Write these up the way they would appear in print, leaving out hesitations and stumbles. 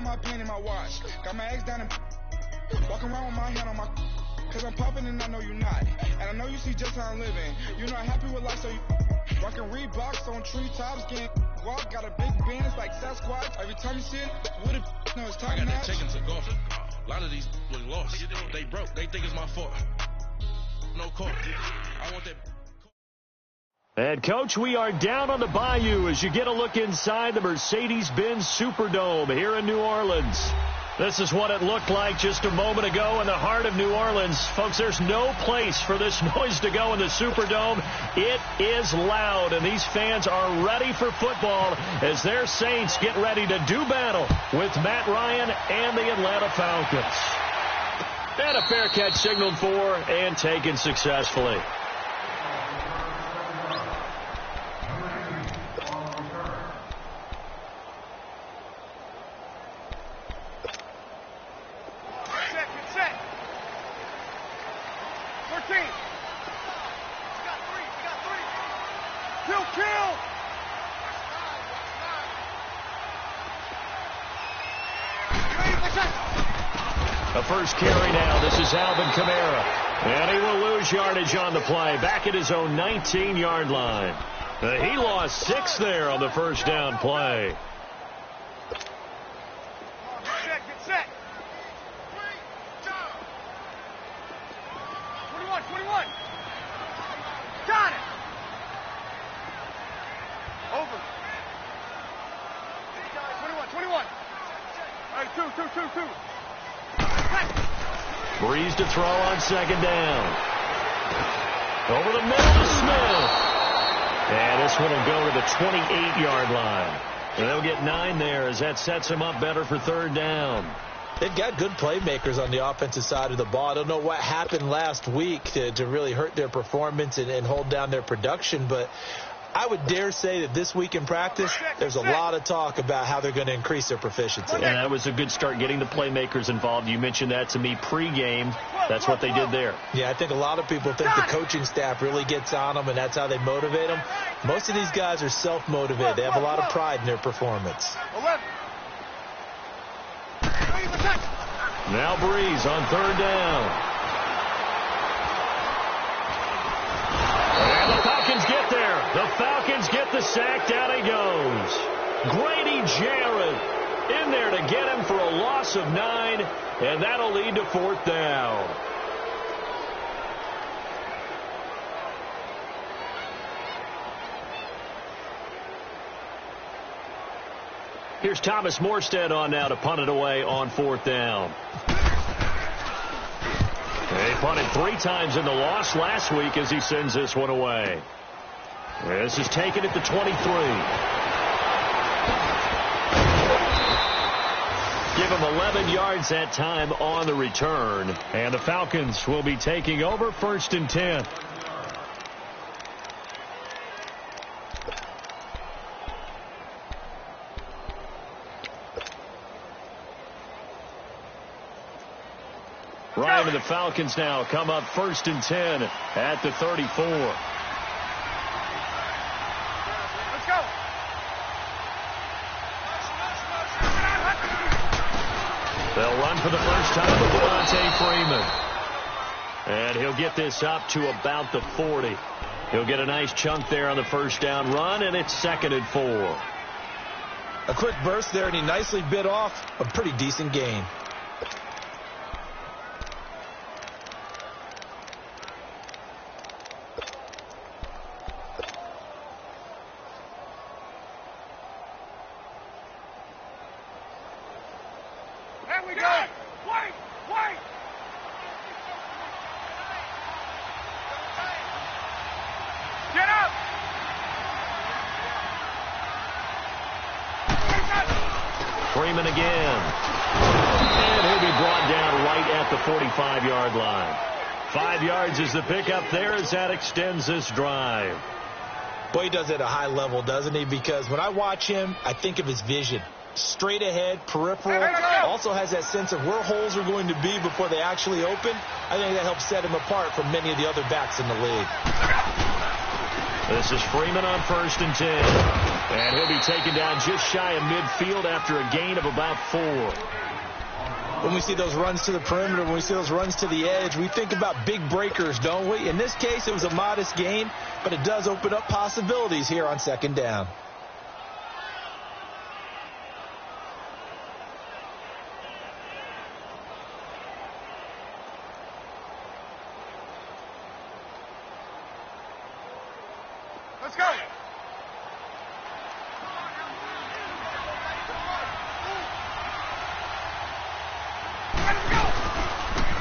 my pen and my watch. Got my ex down and walking around with my hand on my. Cause I'm popping and I know you're not. And I know you see just how I'm living. You're not happy with life, so you rockin' Reeboks on treetops, getting walk. Got a big Benz like Sasquatch. Every time you see it, with it, no, it's time to match. Taken to golf. A lot of these was lost. They broke. They think it's my fault. No call. I want that. And, Coach, we are down on the bayou as you get a look inside the Mercedes-Benz Superdome here in New Orleans. This is what it looked like just a moment ago in the heart of New Orleans. Folks, there's no place for this noise to go in the Superdome. It is loud, and these fans are ready for football as their Saints get ready to do battle with Matt Ryan and the Atlanta Falcons. And a fair catch signaled for and taken successfully. A first carry now. This is Alvin Kamara. And he will lose yardage on the play. Back at his own 19-yard line. He lost 6 there on the first down play. Get set. 21. Got it. Over. 21. All right, two. Breeze to throw on second down. Over the middle to Smith. And this one will go to the 28-yard line. And they'll get 9 there as that sets them up better for third down. They've got good playmakers on the offensive side of the ball. I don't know what happened last week to really hurt their performance and hold down their production, but I would dare say that this week in practice, there's a lot of talk about how they're going to increase their proficiency. And that was a good start, getting the playmakers involved. You mentioned that to me pregame. That's what they did there. Yeah, I think a lot of people think the coaching staff really gets on them, and that's how they motivate them. Most of these guys are self-motivated. They have a lot of pride in their performance. Now Breeze on third down. And the Falcons get there. The Falcons get the sack. Down he goes. Grady Jarrett in there to get him for a loss of 9, and that'll lead to fourth down. Here's Thomas Morstead on now to punt it away on fourth down. They punted 3 times in the loss last week as he sends this one away. This is taken at the 23. Give him 11 yards that time on the return. And the Falcons will be taking over first and 10. Ryan and the Falcons now come up first and 10 at the 34. Let's go. They'll run for the first time with Devontae Freeman. And he'll get this up to about the 40. He'll get a nice chunk there on the first down run, and it's 2nd and 4. A quick burst there, and he nicely bit off a pretty decent gain. Freeman again. And he'll be brought down right at the 45-yard line. 5 yards is the pickup there as that extends this drive. Boy, he does it at a high level, doesn't he? Because when I watch him, I think of his vision. Straight ahead, peripheral. Also has that sense of where holes are going to be before they actually open. I think that helps set him apart from many of the other backs in the league. This is Freeman on 1st and 10. And he'll be taken down just shy of midfield after a gain of about 4. When we see those runs to the perimeter, when we see those runs to the edge, we think about big breakers, don't we? In this case, it was a modest gain, but it does open up possibilities here on 2nd down. Let's go.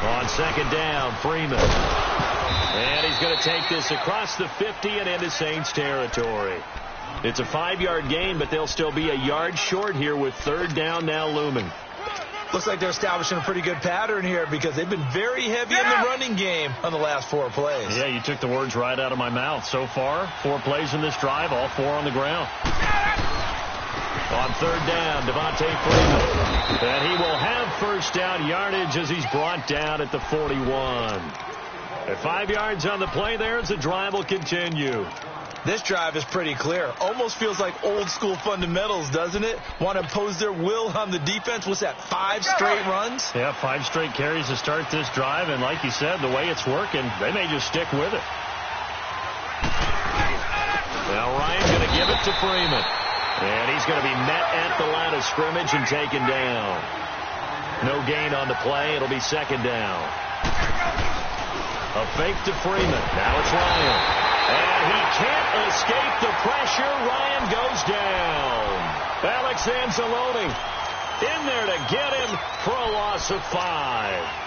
On 2nd down, Freeman. And he's going to take this across the 50 and into Saints territory. It's a 5-yard gain, but they'll still be a yard short here with 3rd down now looming. Looks like they're establishing a pretty good pattern here because they've been very heavy in the running game on the last 4 plays. Yeah, you took the words right out of my mouth. So far, 4 plays in this drive, all 4 on the ground. On 3rd down, Devontae Freeman. And he will have 1st down yardage as he's brought down at the 41. At 5 yards on the play there as the drive will continue. This drive is pretty clear. Almost feels like old school fundamentals, doesn't it? Want to impose their will on the defense. What's that, 5 straight runs? Yeah, 5 straight carries to start this drive. And like you said, the way it's working, they may just stick with it. Now Ryan's going to give it to Freeman. And he's going to be met at the line of scrimmage and taken down. No gain on the play. It'll be 2nd down. A fake to Freeman. Now it's Ryan. And he can't escape the pressure. Ryan goes down. Alex Anzalone in there to get him for a loss of 5.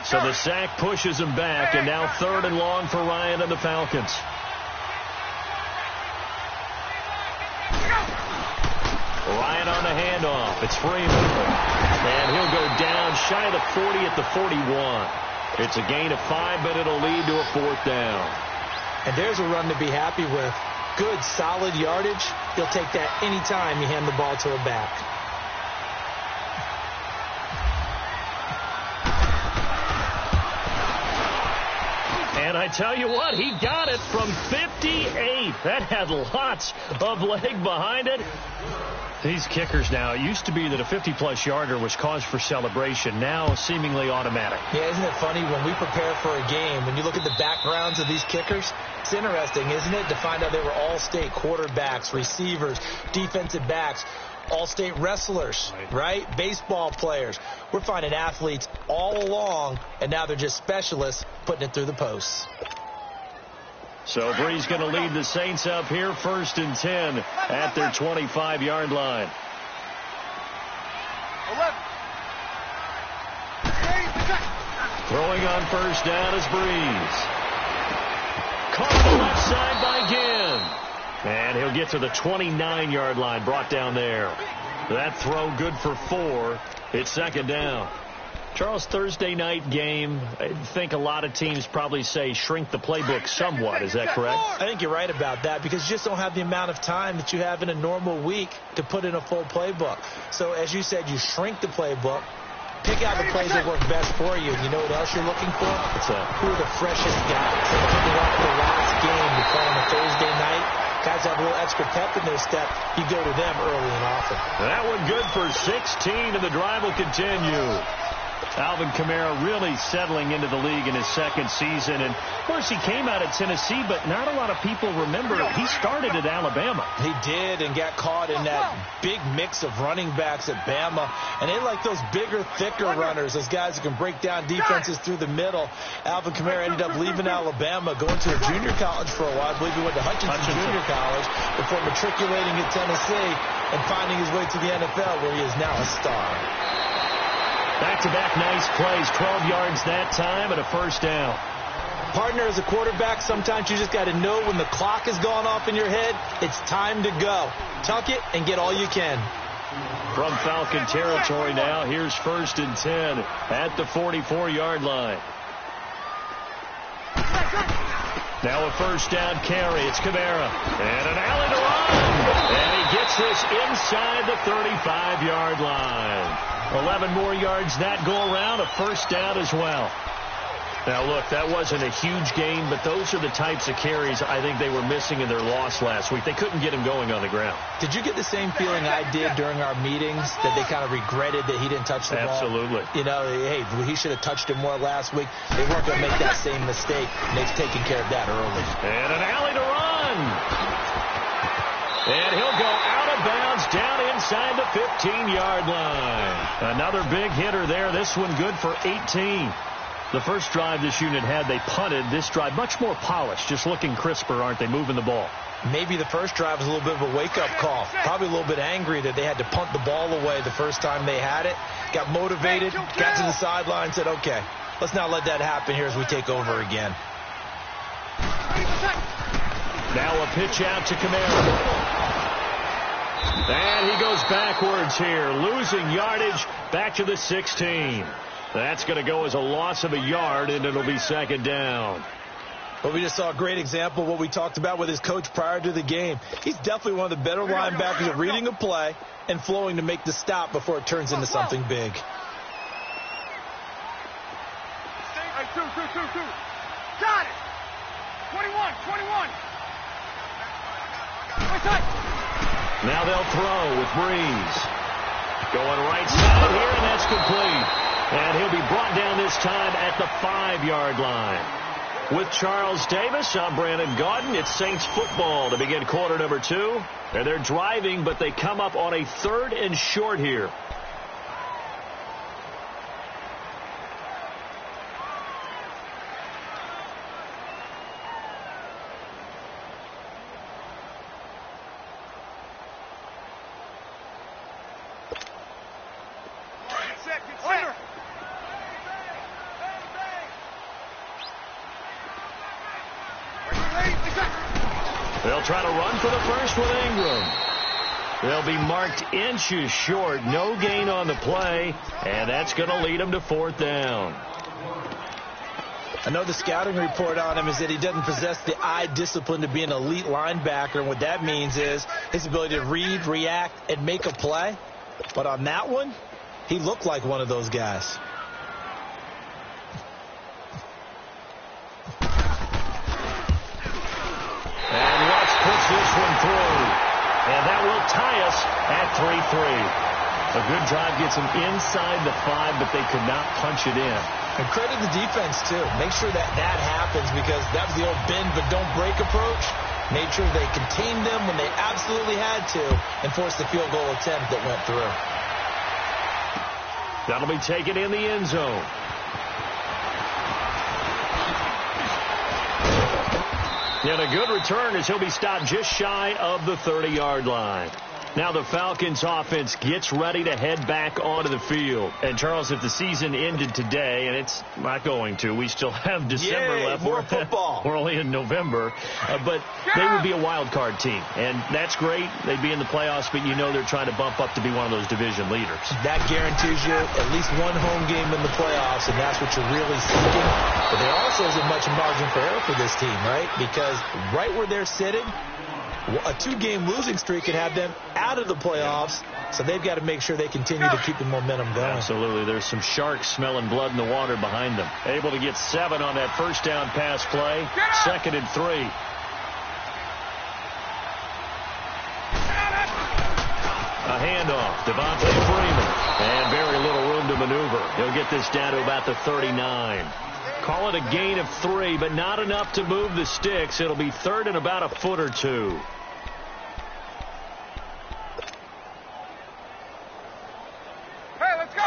So the sack pushes him back, and now 3rd and long for Ryan and the Falcons. Ryan on the handoff. It's Freeman. And he'll go down shy of the 40 at the 41. It's a gain of 5, but it'll lead to a 4th down. And there's a run to be happy with. Good, solid yardage. He'll take that anytime you hand the ball to a back. And I tell you what, he got it from 58. That had lots of leg behind it. These kickers now, it used to be that a 50-plus yarder was cause for celebration. Now seemingly automatic. Yeah, isn't it funny when we prepare for a game, when you look at the backgrounds of these kickers, it's interesting, isn't it, to find out they were all-state quarterbacks, receivers, defensive backs, all-state wrestlers, right? Baseball players. We're finding athletes all along, and now they're just specialists putting it through the posts. So Bree's going to lead the Saints up here, 1st and 10 at their 25-yard line. 11. Throwing on 1st down is Breeze. Caught on the left side by Ginn. And he'll get to the 29-yard line, brought down there. That throw good for 4. It's 2nd down. Charles, Thursday night game, I think a lot of teams probably say shrink the playbook somewhat. Is that correct? I think you're right about that because you just don't have the amount of time that you have in a normal week to put in a full playbook. So as you said, you shrink the playbook, pick out the plays that work best for you. You know what else you're looking for? What's that? Who are the freshest guys? So coming off the last game, you play on a Thursday night. Guys have a little extra pep in their step. You go to them early and often. That one good for 16, and the drive will continue. Alvin Kamara really settling into the league in his 2nd season. And, of course, he came out of Tennessee, but not a lot of people remember he started at Alabama. He did and got caught in that big mix of running backs at Bama. And they like those bigger, thicker runners, those guys who can break down defenses through the middle. Alvin Kamara ended up leaving Alabama, going to a junior college for a while. I believe he went to Hutchinson Junior College before matriculating at Tennessee and finding his way to the NFL, where he is now a star. Back-to-back nice plays, 12 yards that time and a 1st down. Partner, as a quarterback, sometimes you just got to know when the clock has gone off in your head, it's time to go. Tuck it and get all you can. From Falcon territory now, here's 1st and 10 at the 44-yard line. Now a 1st down carry. It's Kamara. And an alley to run. And he gets this inside the 35-yard line. 11 more yards that go around, a first down as well. Now, look, that wasn't a huge gain, but those are the types of carries I think they were missing in their loss last week. They couldn't get him going on the ground. Did you get the same feeling I did during our meetings, that they kind of regretted that he didn't touch the ball? Absolutely. You know, hey, he should have touched it more last week. They weren't going to make that same mistake, and they've taken care of that early. And an alley to run. And he'll go out of bounds down inside the 15-yard line. Another big hitter there. This one good for 18. The first drive this unit had, they punted. This drive, much more polished, just looking crisper, aren't they, moving the ball? Maybe the first drive was a little bit of a wake-up call. Probably a little bit angry that they had to punt the ball away the first time they had it. Got motivated, got to the sideline, said, okay, let's not let that happen here as we take over again. Now a pitch out to Camaro. And he goes backwards here, losing yardage back to the 16. That's going to go as a loss of a yard, and it'll be second down. Well, we just saw a great example of what we talked about with his coach prior to the game. He's definitely one of the better linebackers at reading a play and flowing to make the stop before it turns into something big. Two. Got it. 21. Now they'll throw with Breeze. Going right side here, and that's complete. And he'll be brought down this time at the 5-yard line. With Charles Davis, I'm Brandon Gaudin. It's Saints football to begin quarter number 2. And they're driving, but they come up on a 3rd and short here. They'll try to run for the first with Ingram. They'll be marked inches short. No gain on the play, and that's going to lead them to 4th down. I know the scouting report on him is that he doesn't possess the eye discipline to be an elite linebacker, and what that means is his ability to read, react, and make a play. But on that one, he looked like one of those guys. This one through, and that will tie us at 3-3. A good drive gets them inside the 5, but they could not punch it in. And credit the defense, too. Make sure that happens, because that was the old bend but don't break approach. Made sure they contained them when they absolutely had to and forced the field goal attempt that went through. That'll be taken in the end zone. And a good return as he'll be stopped just shy of the 30-yard line. Now the Falcons offense gets ready to head back onto the field. And, Charles, if the season ended today, and it's not going to, we still have December left. More football. We're only in November. But they would be a wild card team. And that's great. They'd be in the playoffs, but you know they're trying to bump up to be one of those division leaders. That guarantees you at least one home game in the playoffs, and that's what you're really seeking. But there also isn't much margin for error for this team, right? Because right where they're sitting, a 2-game losing streak could have them out of the playoffs, so they've got to make sure they continue to keep the momentum going. Absolutely. There's some sharks smelling blood in the water behind them. Able to get 7 on that first down pass play. 2nd and 3. A handoff. Devontae Freeman. And very little room to maneuver. He'll get this down to about the 39. Call it a gain of 3, but not enough to move the sticks. It'll be 3rd and about a foot or 2. Hey, let's go.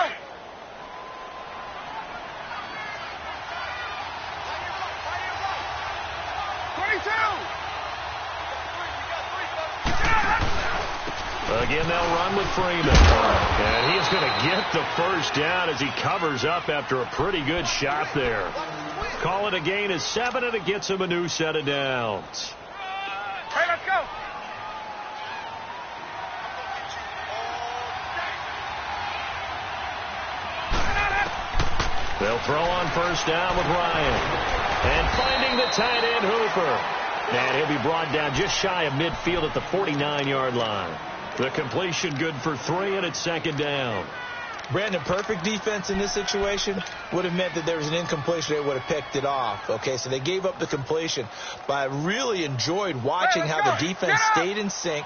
Again, they'll run with Freeman. And he's going to get the first down as he covers up after a pretty good shot there. Call it a gain of 7, and it gets him a new set of downs. Hey, let's go. They'll throw on first down with Ryan. And finding the tight end, Hooper. And he'll be brought down just shy of midfield at the 49-yard line. The completion good for 3, and it's second down. Brandon, perfect defense in this situation would have meant that there was an incompletion. They would have picked it off. Okay, so they gave up the completion. But I really enjoyed watching how the defense stayed in sync,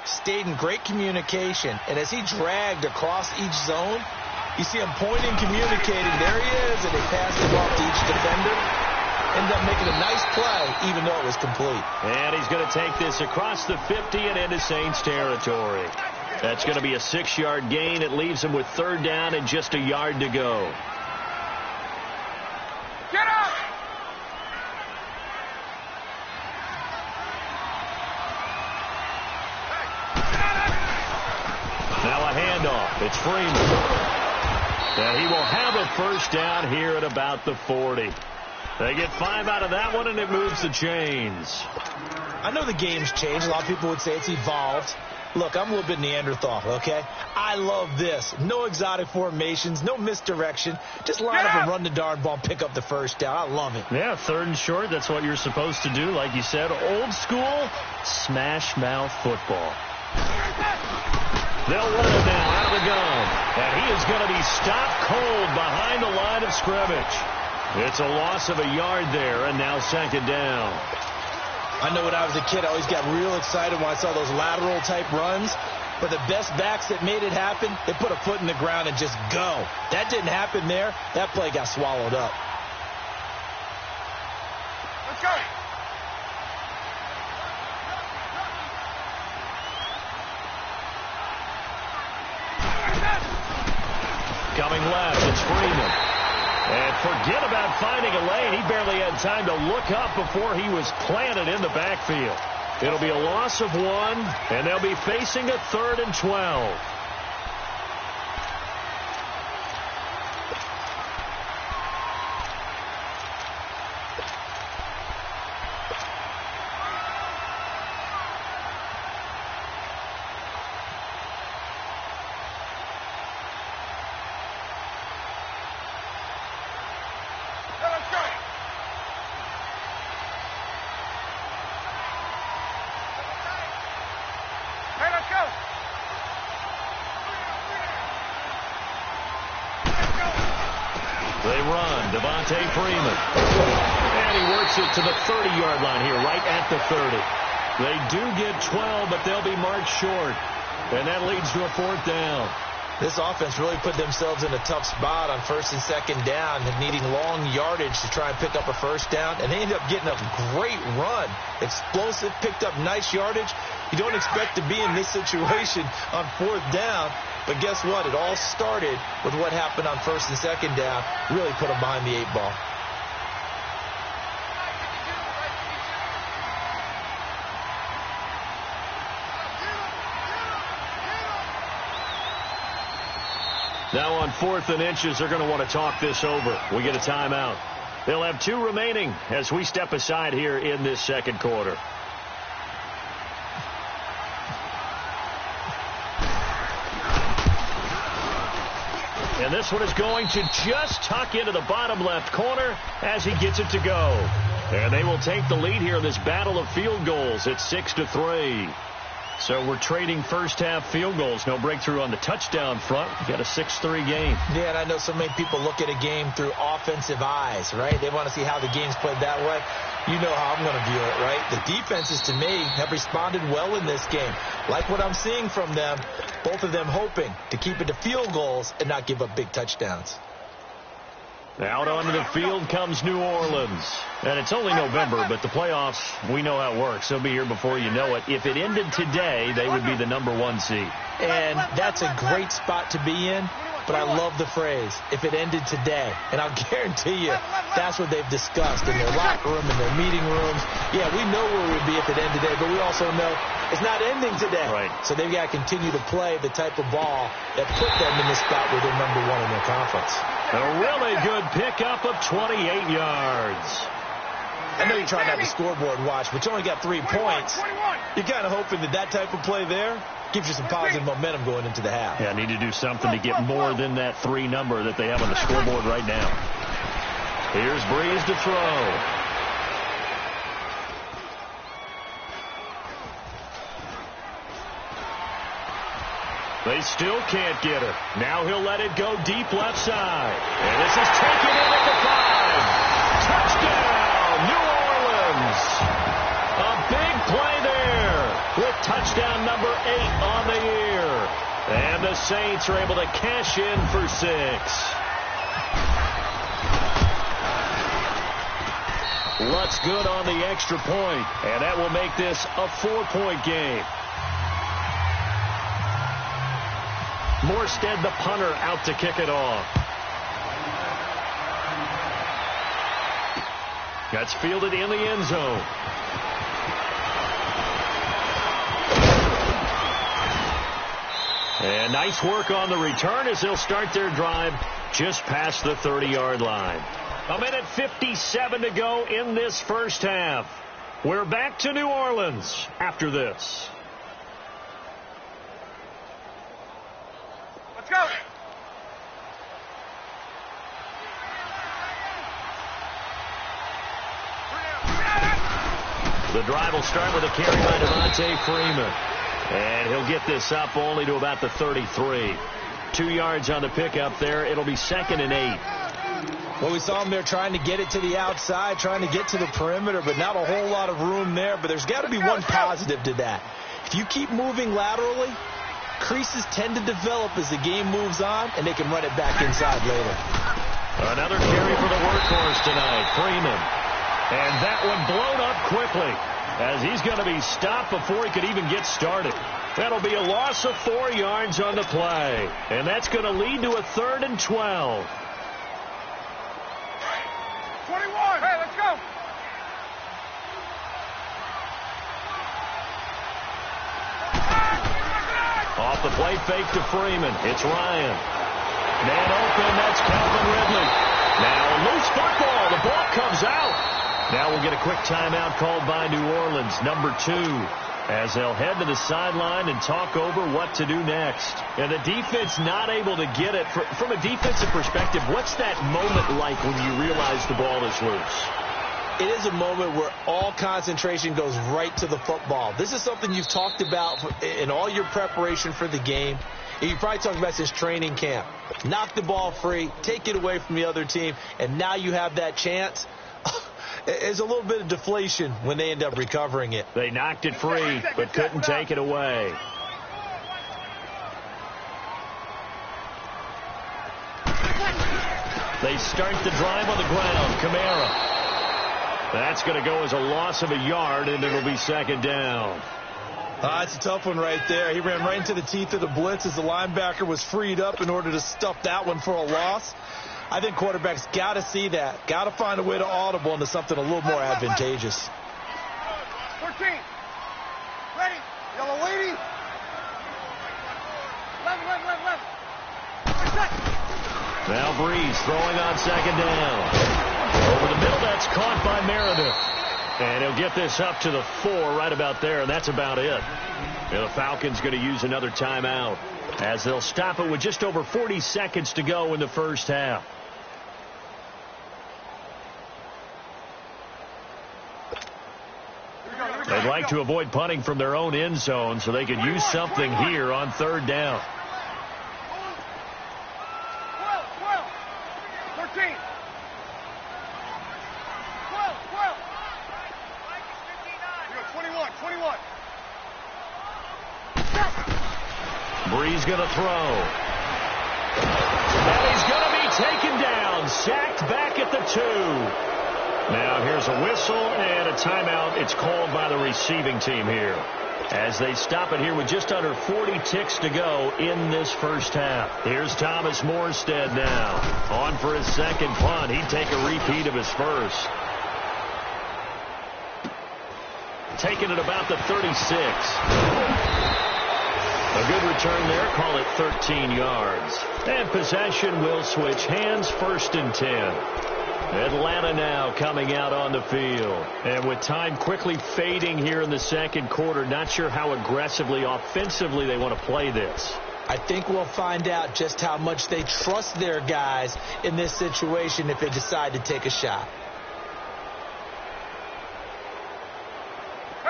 stayed in great communication. And as he dragged across each zone, you see him pointing, communicating. There he is, and they passed it off to each defender. Ended up making a nice play, even though it was complete. And he's going to take this across the 50 and into Saints territory. That's going to be a 6-yard gain. It leaves him with third down and just a yard to go. Get up! Now a handoff. It's Freeman. And he will have a first down here at about the 40. They get 5 out of that one, and it moves the chains. I know the game's changed. A lot of people would say it's evolved. Look, I'm a little bit Neanderthal, okay? I love this. No exotic formations, no misdirection. Just line up and run the darn ball and pick up the first down. I love it. Yeah, 3rd and short. That's what you're supposed to do. Like you said, old school smash mouth football. They'll run it now out of the gun. And he is going to be stopped cold behind the line of scrimmage. It's a loss of a yard there, and now second down. I know when I was a kid, I always got real excited when I saw those lateral-type runs. But the best backs that made it happen, they put a foot in the ground and just go. That didn't happen there. That play got swallowed up. Let's go! Coming left, it's Freeman. And forget about finding a lane. He barely had time to look up before he was planted in the backfield. It'll be a loss of 1, and they'll be facing a 3rd and 12. Freeman. And he works it to the 30-yard line here, right at the 30. They do get 12, but they'll be marked short. And that leads to a 4th down. This offense really put themselves in a tough spot on 1st and 2nd down, needing long yardage to try and pick up a first down. And they ended up getting a great run. Explosive, picked up nice yardage. You don't expect to be in this situation on 4th down. But guess what? It all started with what happened on 1st and 2nd down. Really put them behind the 8 ball. Now on 4th and inches, they're going to want to talk this over. We get a timeout. They'll have 2 remaining as we step aside here in this second quarter. And this one is going to just tuck into the bottom left corner as he gets it to go. And they will take the lead here in this battle of field goals. It's 6-3. So we're trading first-half field goals. No breakthrough on the touchdown front. We got a 6-3 game. Yeah, and I know so many people look at a game through offensive eyes, right? They want to see how the game's played that way. You know how I'm going to view it, right? The defenses, to me, have responded well in this game. Like what I'm seeing from them, both of them hoping to keep it to field goals and not give up big touchdowns. Out onto the field comes New Orleans. And it's only November, but the playoffs, we know how it works. They'll be here before you know it. If it ended today, they would be the #1 seed. And that's a great spot to be in. But I love the phrase, if it ended today. And I'll guarantee you, that's what they've discussed in their locker room, in their meeting rooms. Yeah, we know where we'd be if it ended today, but we also know it's not ending today. Right. So they've got to continue to play the type of ball that put them in the spot where they're #1 in their conference. A really good pickup of 28 yards. I know you're trying not to scoreboard watch, but you only got 3 points. You're kind of hoping that type of play there gives you some positive momentum going into the half. Yeah, need to do something to get more than that 3 number that they have on the scoreboard right now. Here's Breeze to throw. They still can't get it. Now he'll let it go deep left side. And this is taken in at the 5. Touchdown, New Orleans. A big play there with touchdown number 8 on the year. And the Saints are able to cash in for 6. Lutz good on the extra point, and that will make this a 4-point game. Morstead, the punter, out to kick it off. That's fielded in the end zone. And nice work on the return as they'll start their drive just past the 30-yard line. A minute 57 to go in this first half. We're back to New Orleans after this. Let's go. The drive will start with a carry by Devontae Freeman. And he'll get this up only to about the 33. 2 yards on the pickup there. It'll be 2nd and 8. Well, we saw him there trying to get it to the outside, trying to get to the perimeter, but not a whole lot of room there. But there's got to be one positive to that. If you keep moving laterally, creases tend to develop as the game moves on, and they can run it back inside later. Another carry for the workhorse tonight, Freeman. And that one blown up quickly as he's going to be stopped before he could even get started. That'll be a loss of 4 yards on the play. And that's going to lead to a 3rd and 12. 21. Hey, let's go. Off the play fake to Freeman. It's Ryan. Man open. That's Calvin Ridley. Now loose football. The ball comes out. Now we'll get a quick timeout called by New Orleans, number 2, as they'll head to the sideline and talk over what to do next. And the defense not able to get it. From a defensive perspective, what's that moment like when you realize the ball is loose? It is a moment where all concentration goes right to the football. This is something you've talked about in all your preparation for the game. You probably talked about since training camp. Knock the ball free, take it away from the other team, and now you have that chance. There's a little bit of deflation when they end up recovering it. They knocked it free, but couldn't take it away. They start the drive on the ground. Kamara. That's going to go as a loss of a yard, and it'll be 2nd down. It's a tough one right there. He ran right into the teeth of the blitz as the linebacker was freed up in order to stuff that one for a loss. I think quarterbacks got to see that. Got to find a way to audible into something a little more advantageous. 13. Ready. Yellow lady. 11. Now Breeze throwing on 2nd down. Over the middle, that's caught by Meredith. And he'll get this up to the 4 right about there, and that's about it. And the Falcons going to use another timeout as they'll stop it with just over 40 seconds to go in the first half. They'd like to avoid punting from their own end zone so they could use something here on 3rd down. 12. 13. 21. Breeze going to throw. And he's going to be taken down. Sacked back at the 2. Now here's a whistle and a timeout. It's called by the receiving team here, as they stop it here with just under 40 ticks to go in this first half. Here's Thomas Morstead now. On for his 2nd punt. He'd take a repeat of his first. Taking it about the 36. A good return there. Call it 13 yards. And possession will switch hands. 1st and 10. Atlanta now coming out on the field. And with time quickly fading here in the 2nd quarter, not sure how aggressively, offensively they want to play this. I think we'll find out just how much they trust their guys in this situation if they decide to take a shot.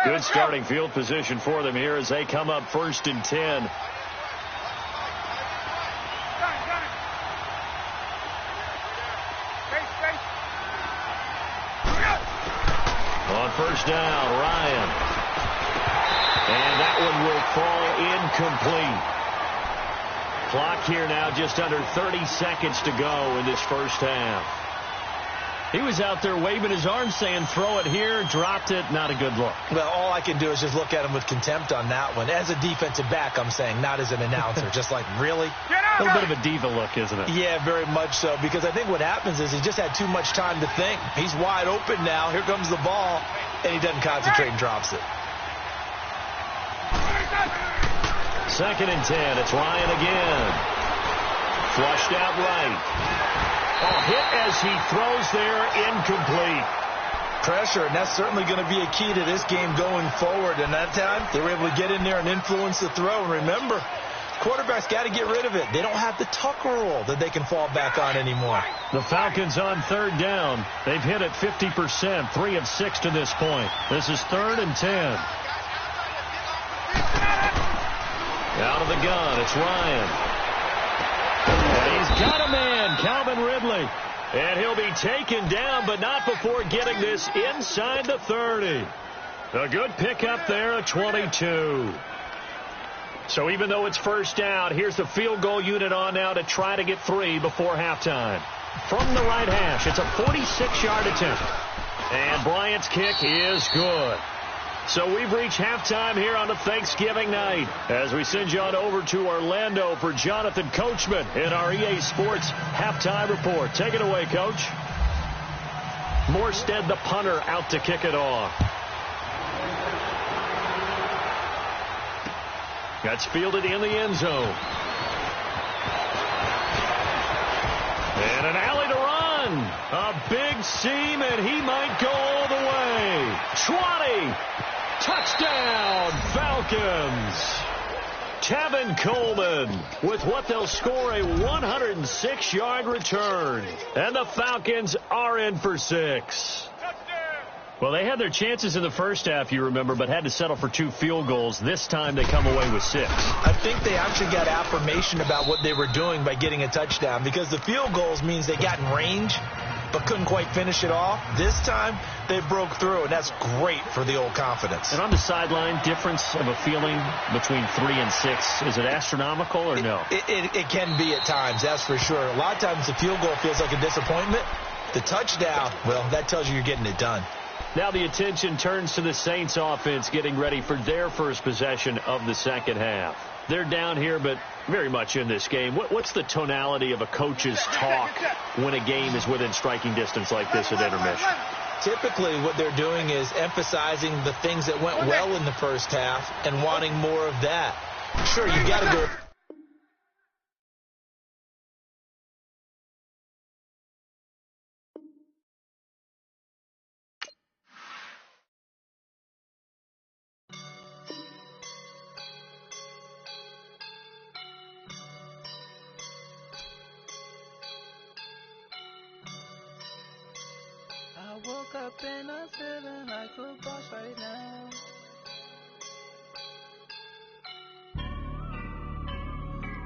Good starting field position for them here as they come up 1st and 10. On first down, Ryan. And that one will fall incomplete. Clock here now just under 30 seconds to go in this first half. He was out there waving his arms saying, throw it here, dropped it, not a good look. Well, all I can do is just look at him with contempt on that one. As a defensive back, I'm saying, not as an announcer. Just like, really? A little bit of a diva look, isn't it? Yeah, very much so, because I think what happens is he just had too much time to think. He's wide open now. Here comes the ball, and he doesn't concentrate and drops it. 2nd and 10. It's Ryan again. Flushed out right. Hit as he throws there, incomplete. Pressure, and that's certainly going to be a key to this game going forward. And that time, they were able to get in there and influence the throw. And remember, quarterbacks got to get rid of it. They don't have the tuck rule that they can fall back on anymore. The Falcons on 3rd down. They've hit it 50%, 3 of 6 to this point. This is 3rd and 10. Out of the gun, it's Ryan. And he's got a man, Calvin Ridley. And he'll be taken down, but not before getting this inside the 30. A good pickup there at 22. So even though it's first down, here's the field goal unit on now to try to get 3 before halftime. From the right hash, it's a 46-yard attempt. And Bryant's kick is good. So we've reached halftime here on a Thanksgiving night as we send you on over to Orlando for Jonathan Coachman in our EA Sports Halftime Report. Take it away, Coach. Morstead, the punter, out to kick it off. That's fielded in the end zone. And an alley to run. A big seam, and he might go all the way. 20. Touchdown, Falcons. Tevin Coleman with what they'll score a 106-yard return. And the Falcons are in for 6. Well, they had their chances in the first half, you remember, but had to settle for 2 field goals. This time they come away with 6. I think they actually got affirmation about what they were doing by getting a touchdown, because the field goals means they got in range but couldn't quite finish it off. This time they broke through, and that's great for the old confidence. And on the sideline, difference of a feeling between 3 and 6, is it astronomical or no? It can be at times, that's for sure. A lot of times the field goal feels like a disappointment. The touchdown, well, that tells you you're getting it done. Now the attention turns to the Saints offense getting ready for their first possession of the second half. They're down here, but very much in this game. What's the tonality of a coach's talk when a game is within striking distance like this at intermission? Typically what they're doing is emphasizing the things that went well in the first half and wanting more of that. Sure, you got to go. I woke up and I'm feeling like a boss right now.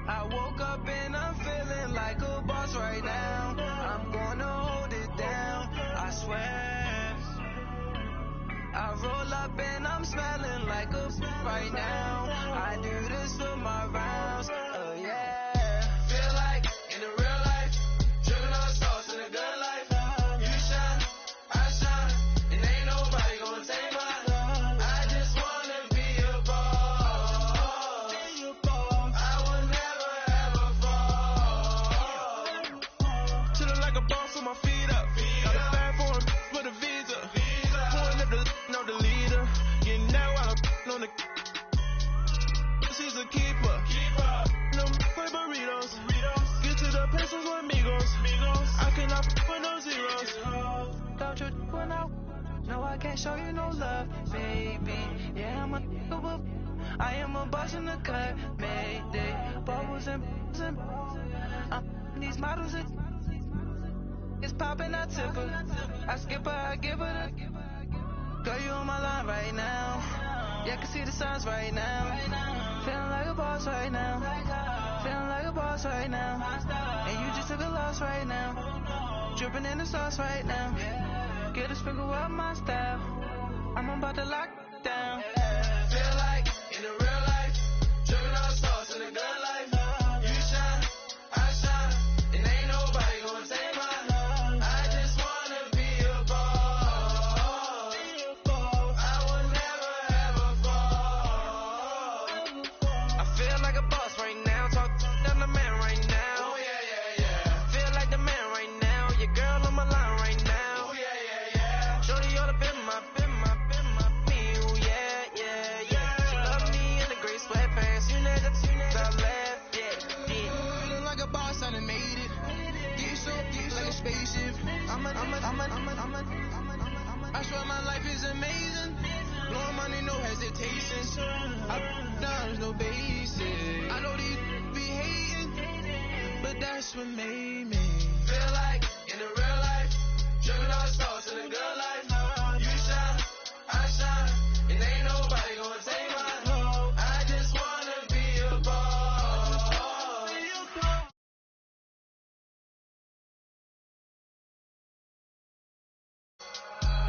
I woke up and I'm feeling like a boss right now. I'm gonna hold it down, I swear. I roll up and I'm smelling like a right now. I do this for my rounds, oh yeah. Feel like in the real life, driven on sauce in a good life. I can't show you no love, baby. Yeah, I am a boss in the cut, mayday. Bubbles and these models, it's popping, I tip her. I skip her, I give her the. Girl, you on my line right now. Yeah, I can see the signs right now. Feeling like a boss right now. Feeling like a boss right now. And you just took a loss right now. Dripping in the sauce right now. Get a sprinkle of my style. I'm about to lock down. Feel like in the real life, dripping all stars in the good life. You shine, I shine, and ain't nobody gonna take mine. I just wanna be a boss. I would never ever fall. I feel like a boss right now. Talk to the man right now. Oh yeah, yeah, yeah. Feel like the man right now. Your girl on my line right now. Oh yeah, yeah, yeah. Shorty all up in my me. Oh yeah, yeah, yeah. She love me in the gray sweatpants. You never left, yeah. Feeling like a boss, I done made it. Get so like a spaceship. I swear my life is amazing. Blowing money, no hesitation. There's no basic. I know these be hating, but that's what made me feel like in the real life, dripping all stars in the good life. You shine, I shine, and ain't nobody gonna take mine. I just wanna be a boss.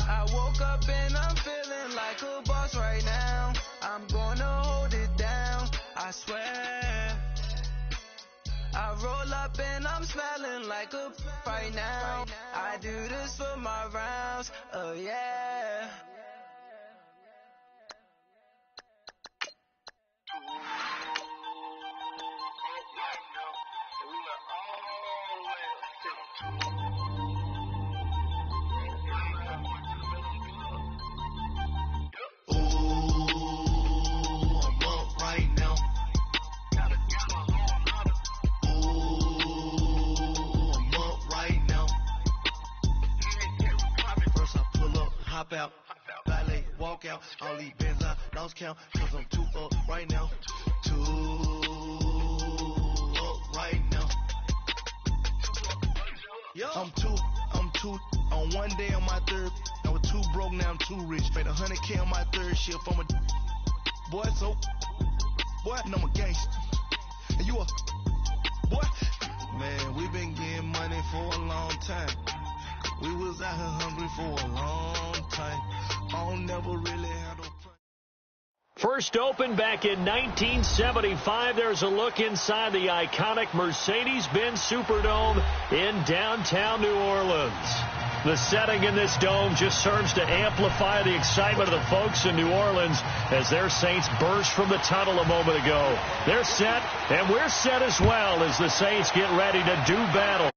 I woke up and I'm feeling like a boss right now. I'm gonna hold it down, I swear. I roll up and I'm smelling like a right now. I do this for my rounds, oh yeah. Hop out, valet, walk out, all these bands I lost count, cause I'm too up right now, too up right now. I'm too, on one day on my third, I was too broke, now I'm too rich, made 100K on my third shift, I'm a boy, so, boy, and I'm a gangster, and you a, boy, man, we been getting money for a long time. We was out here hungry for a long time. I don't never really had no plan. First opened back in 1975. There's a look inside the iconic Mercedes-Benz Superdome in downtown New Orleans. The setting in this dome just serves to amplify the excitement of the folks in New Orleans as their Saints burst from the tunnel a moment ago. They're set, and we're set as well as the Saints get ready to do battle.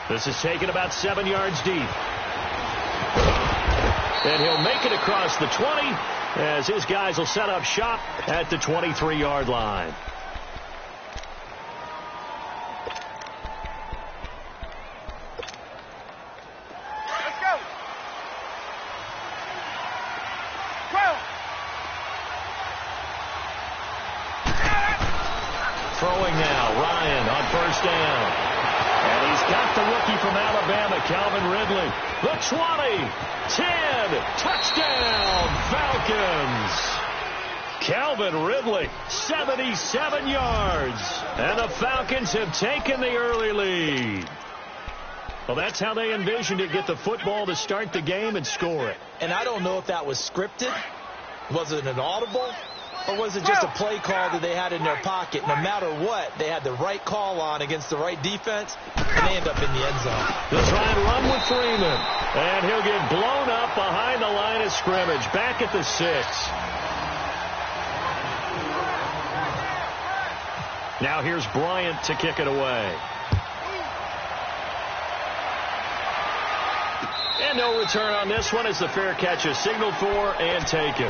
This is taken about 7 yards deep. And he'll make it across the 20 as his guys will set up shop at the 23-yard line. Let's go. 12. Throwing now, Ryan on first down. And he's got the rookie from Alabama, Calvin Ridley. The 20, 10, touchdown, Falcons. Calvin Ridley, 77 yards. And the Falcons have taken the early lead. Well, that's how they envisioned it, get the football to start the game and score it. And I don't know if that was scripted. Was it an audible? Or was it just a play call that they had in their pocket? No matter what, they had the right call on against the right defense, and they end up in the end zone. They'll try and run with Freeman. And he'll get blown up behind the line of scrimmage, back at the 6. Now here's Bryant to kick it away. And no return on this one as the fair catch is signaled for and taken.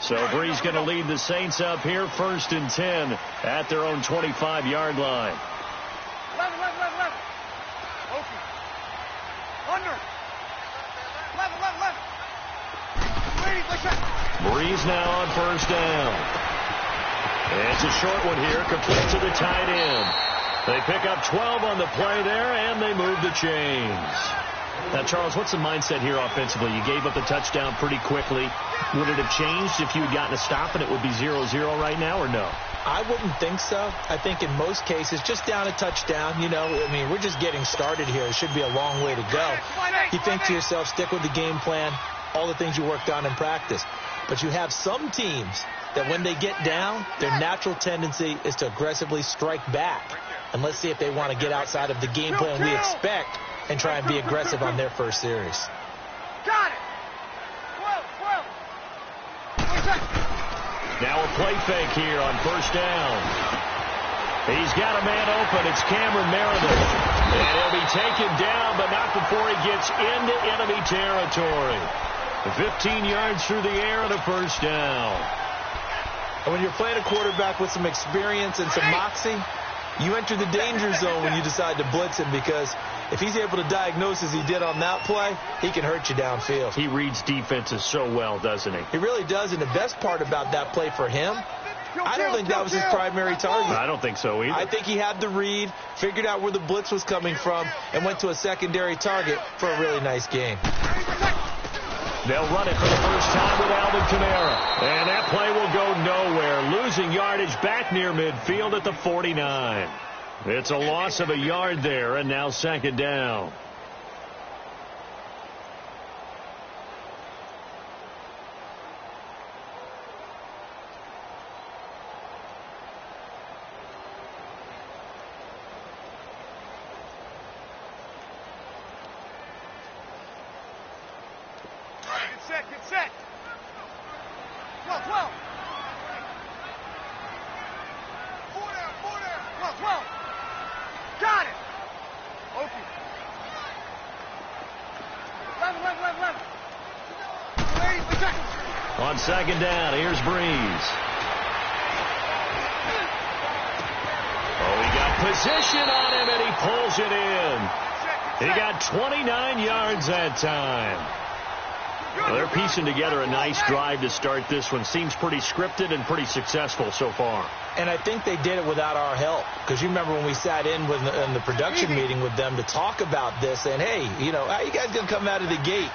So Bree's going to lead the Saints up here, 1st and 10 at their own 25-yard line. Left. Okay. Under. Left. Brady, push that. Breeze now on first down. It's a short one here, complete to the tight end. They pick up 12 on the play there, and they move the chains. Now, Charles, what's the mindset here offensively? You gave up the touchdown pretty quickly. Would it have changed if you had gotten a stop and it would be 0-0 right now, or no? I wouldn't think so. I think in most cases, just down a touchdown, we're just getting started here. It should be a long way to go. You think to yourself, stick with the game plan, all the things you worked on in practice. But you have some teams that when they get down, their natural tendency is to aggressively strike back. And let's see if they want to get outside of the game plan we expect and try and be aggressive on their first series. Got it. 12. Now a play fake here on first down. He's got a man open. It's Cameron Meredith. And he'll be taken down, but not before he gets into enemy territory. 15 yards through the air and a first down. And when you're playing a quarterback with some experience and some moxie, you enter the danger zone when you decide to blitz him, because if he's able to diagnose as he did on that play, he can hurt you downfield. He reads defenses so well, doesn't he? He really does, and the best part about that play for him, I don't think that was his primary target. I don't think so either. I think he had the read, figured out where the blitz was coming from, and went to a secondary target for a really nice gain. They'll run it for the first time with Alvin Kamara. And that play will go nowhere. Losing yardage back near midfield at the 49. It's a loss of a yard there, and now second down. Get set. 12. 12. Got it. Okay. 11. On second down, here's Breeze. Oh, he got position on him, and he pulls it in. He got 29 yards that time. Well, they're piecing together a nice drive to start this one. Seems pretty scripted and pretty successful so far. And I think they did it without our help. Because you remember when we sat in the production meeting with them to talk about this, and hey, how you guys going to come out of the gate?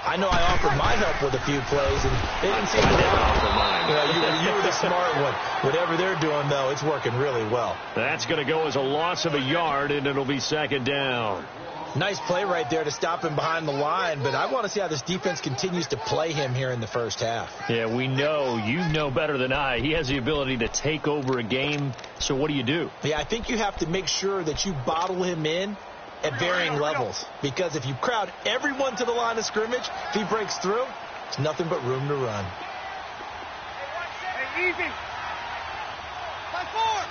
I know I offered my help with a few plays, and they didn't seem to offer mine. You were the smart one. Whatever they're doing, though, it's working really well. That's going to go as a loss of a yard, and it'll be second down. Nice play right there to stop him behind the line, but I want to see how this defense continues to play him here in the first half. Yeah, we know. You know better than I. He has the ability to take over a game, so what do you do? Yeah, I think you have to make sure that you bottle him in at varying levels, because if you crowd everyone to the line of scrimmage, if he breaks through, it's nothing but room to run. Hey, easy. 5-4.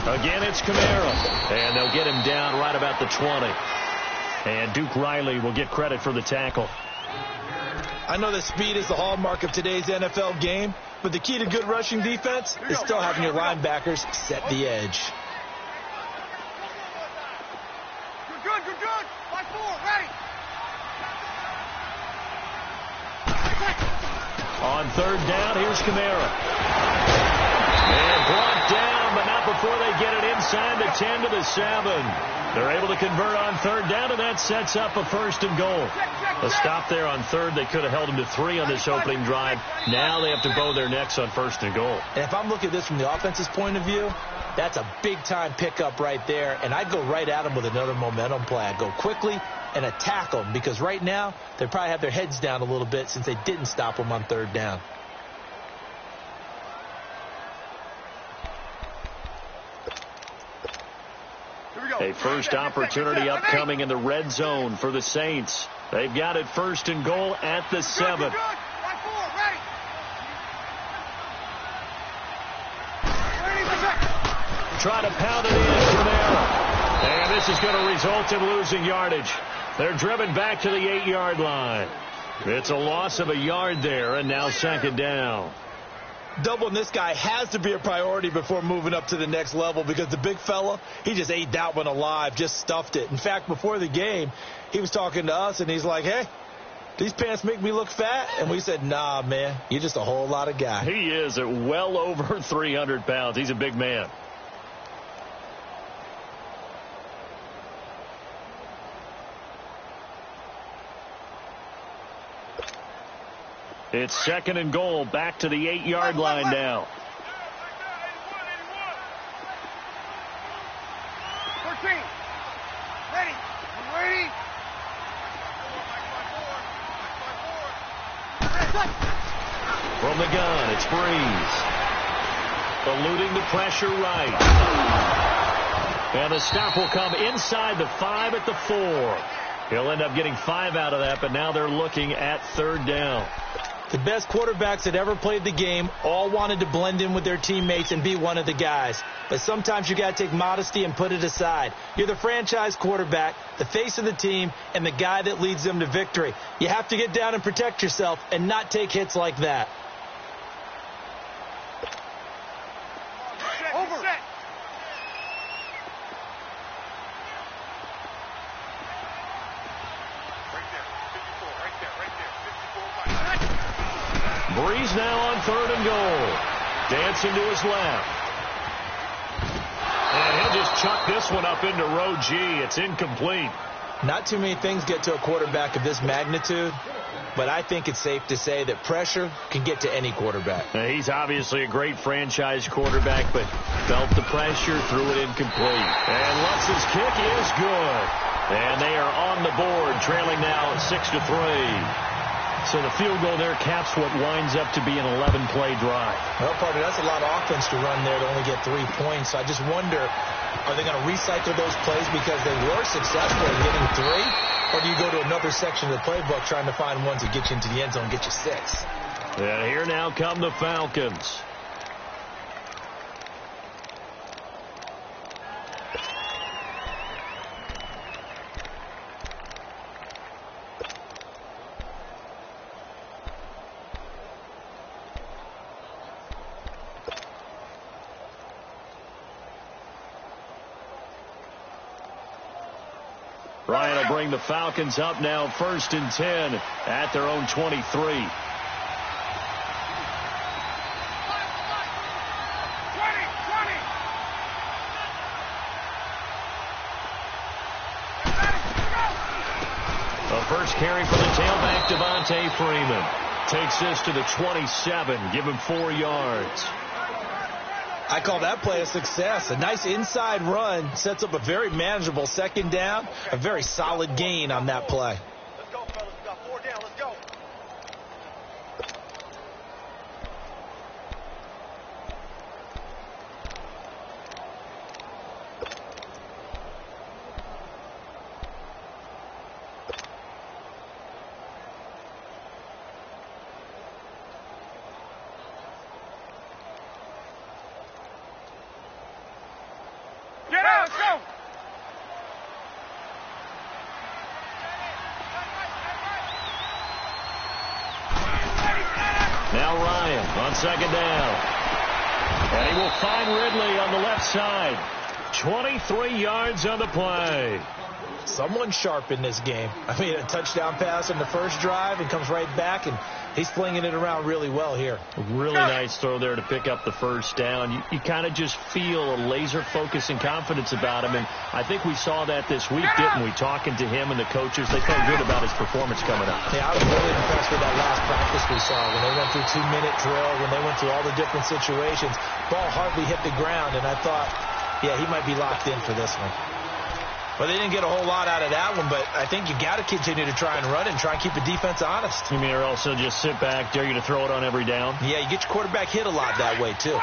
Again, it's Kamara, and they'll get him down right about the 20. And Duke Riley will get credit for the tackle. I know that speed is the hallmark of today's NFL game, but the key to good rushing defense is still having your linebackers set the edge. Good. 5-4, ready. On third down, here's Kamara. And brought down, but not before they get it inside the 10 to the 7. They're able to convert on third down, and that sets up a first and goal. A stop there on third. They could have held them to 3 on this opening drive. Now they have to bow their necks on first and goal. And if I'm looking at this from the offense's point of view, that's a big-time pickup right there, and I'd go right at them with another momentum play. I'd go quickly and attack them, because right now they probably have their heads down a little bit since they didn't stop them on third down. A first opportunity upcoming in the red zone for the Saints. They've got it first and goal at the 7. Try to pound it in, Kamara. And this is going to result in losing yardage. They're driven back to the 8-yard line. It's a loss of a yard there, and now second down. Doubling this guy has to be a priority before moving up to the next level, because the big fella, he just ate that one alive, just stuffed it. In fact, before the game, he was talking to us, and he's like, hey, these pants make me look fat? And we said, nah, man, you're just a whole lot of guy. He is at well over 300 pounds. He's a big man. It's 2nd and goal, back to the 8-yard line now. 13. Ready. I'm ready. From the gun, it's Breeze. Eluding the pressure right. And the stop will come inside the 5 at the 4. He'll end up getting 5 out of that, but now they're looking at 3rd down. The best quarterbacks that ever played the game all wanted to blend in with their teammates and be one of the guys. But sometimes you got to take modesty and put it aside. You're the franchise quarterback, the face of the team, and the guy that leads them to victory. You have to get down and protect yourself and not take hits like that. Over. Breeze now on 3rd and goal. Dancing to his left. And he'll just chuck this one up into row G. It's incomplete. Not too many things get to a quarterback of this magnitude, but I think it's safe to say that pressure can get to any quarterback. He's obviously a great franchise quarterback, but felt the pressure, threw it incomplete. And Lutz's kick is good. And they are on the board, trailing now 6-3. So the field goal there caps what winds up to be an 11-play drive. Well, partner, that's a lot of offense to run there to only get 3 points. So I just wonder, are they going to recycle those plays because they were successful in getting 3? Or do you go to another section of the playbook trying to find ones that get you into the end zone and get you 6? And here now come the Falcons. Ryan will bring the Falcons up now 1st and 10 at their own 23. The first carry for the tailback, Devontae Freeman. Takes this to the 27, give him 4 yards. I call that play a success. A nice inside run sets up a very manageable 2nd down. A very solid gain on that play. Let's go, fellas. We got 4 down. Let's go. Get out. Let's go. Now Ryan on 2nd down. And he will find Ridley on the left side. 23 yards on the play. Someone sharp in this game. I mean, a touchdown pass on the first drive and comes right back, and he's flinging it around really well here. Really nice throw there to pick up the 1st down. You kind of just feel a laser focus and confidence about him, and I think we saw that this week, didn't we? Talking to him and the coaches, they felt good about his performance coming up. Yeah, I was really impressed with that last practice we saw when they went through 2-minute drill, when they went through all the different situations. Ball hardly hit the ground, and I thought, yeah, he might be locked in for this one. Well, they didn't get a whole lot out of that one, but I think you got to continue to try and run and try and keep the defense honest. You mean, or also just sit back, dare you to throw it on every down? Yeah, you get your quarterback hit a lot that way, too.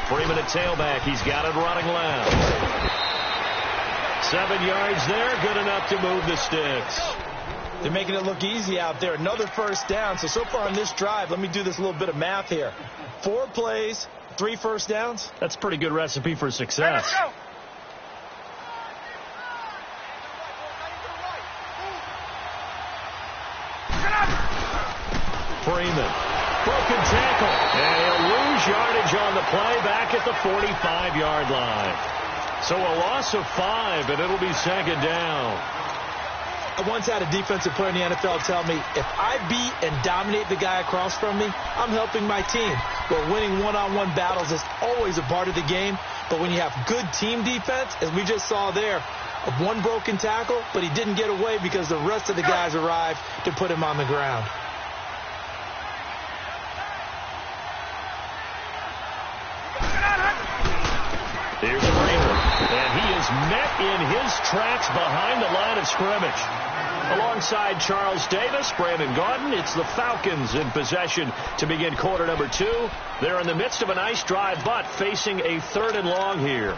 Freeman at tailback. He's got it running left. 7 yards there, good enough to move the sticks. They're making it look easy out there. Another 1st down. So far on this drive, let me do this little bit of math here. 4 plays, 3 1st downs. That's a pretty good recipe for success. Freeman, broken tackle, and he'll lose yardage on the play back at the 45-yard line. So a loss of 5, and it'll be 2nd down. I once had a defensive player in the NFL tell me, if I beat and dominate the guy across from me, I'm helping my team. Well, winning one-on-one battles is always a part of the game, but when you have good team defense, as we just saw there, one broken tackle, but he didn't get away because the rest of the guys arrived to put him on the ground. Here's Kramer, and he is met in his tracks behind the line of scrimmage. Alongside Charles Davis, Brandon Gaudin, it's the Falcons in possession to begin quarter number 2. They're in the midst of a nice drive, but facing a 3rd and long here.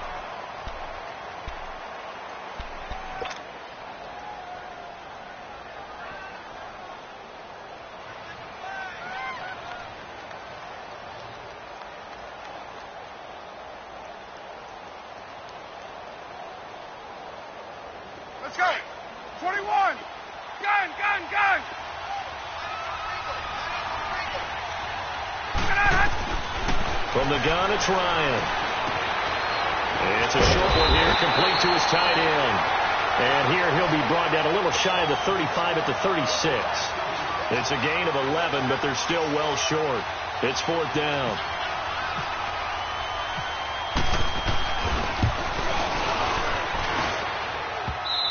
Let's go. 21. Gun. From the gun, it's Ryan. And it's a short one here, complete to his tight end. And here he'll be brought down a little shy of the 35 at the 36. It's a gain of 11, but they're still well short. It's 4th down.